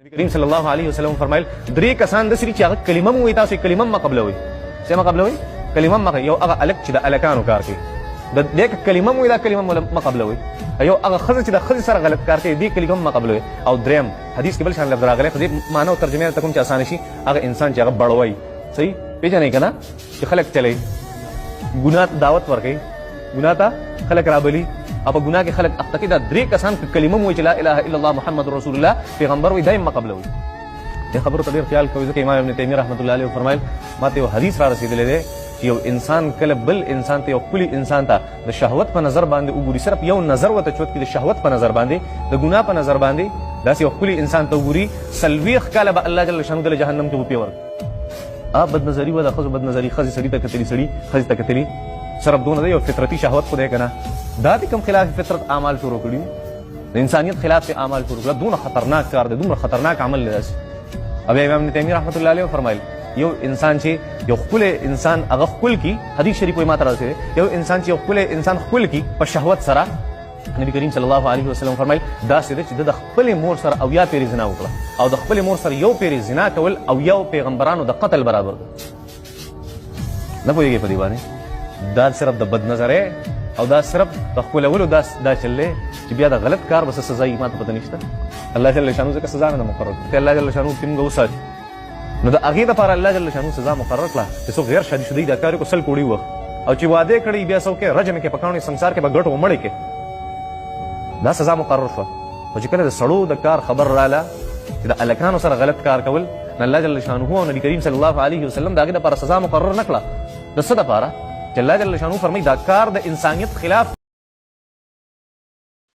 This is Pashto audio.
نبی کریم صلی الله علیه وسلم فرمایل درې کسان د سری چې هغه کلمه مو وي تاسو کلمه ما قبلوي څه ما قبلوي کلمه ما یو هغه الک چې د الکانو کار کوي د دې کلمه مو دا کلمه ما قبلوي یو هغه خزه چې د خزه سره غلط کار کوي دې کلمه ما قبلوي او دریم حدیث کې بل شان لفظ راغلی خو دې معنی او ترجمه ته کوم چې آسان شي هغه انسان چې هغه بړوي صحیح پیژنې کنه چې خلک چلے ګناه دعوت ورکړي ګناه ته خلک رابلی او په ګناه کې خلک اخته کې دا درې کسان کلمه مو چې لا اله الا الله محمد رسول الله پیغمبر وي دایم قبلوي دې خبرو ته ډېر خیال کوي ځکه امام ابن تیمیه رحمت الله علیه فرمایل ماته یو حدیث را رسیدلی دی چې یو انسان کله بل انسان ته یو کلی انسان ته د شهوت په نظر باندې وګوري صرف یو نظر وته چوت کې د شهوت په نظر باندې د ګناه په نظر باندې داسې یو کلی انسان ته وګوري سلويخ کاله به الله جل شانه د جهنم ته وپی ورک بد نظری ولا خذ بد نظری خذ سړی ته کتلی سړی خذ ته کتلی صرف دونه یو فطرتي شهوت خو دې کنه دا د کوم خلاف فطرت اعمال شروع کړي د انسانیت خلاف اعمال شروع کړه دونه خطرناک کار دی دومره خطرناک عمل دی ابي امام ابن تیمیه رحمت الله علیه فرمایل یو انسان چې یو خپل انسان هغه خپل کی حدیث شریف په ماته راځي یو انسان چې یو خپل انسان خپل کی په شهوت سره نبی کریم صلی الله علیه وسلم فرمایل دا سره چې د خپل مور سره او یا پیری زنا وکړه او د خپل مور سره یو پیری زنا کول او یو پیغمبرانو د قتل برابر نه پوهیږي په دی باندې دا صرف د بد نظره او دا صرف د خپل اولو دا چلې چې بیا د غلط کار بس سزا یې ماته پته نشته الله جل شانو ځکه سزا نه مقرر کړي الله جل شانو تیم غوسه نو د هغې دپاره الله جل شانو سزا مقرر کړه چې څوک غیر شادي شدی دا کار کو سل کوړي وخت او چې واده کړي بیا څوک رجم کې پکاونې ਸੰسار کې به ګټ ومړي کې دا سزا مقرر شوه او چې کله د سړو د کار خبر رااله چې د الکانو سره غلط کار کول الله جل شانو او نبی کریم صلی الله علیه وسلم دا هغې دپاره سزا مقرر نه کړه د څه دپاره چې الله جل شانو فرمایي دا کار د انسانیت خلاف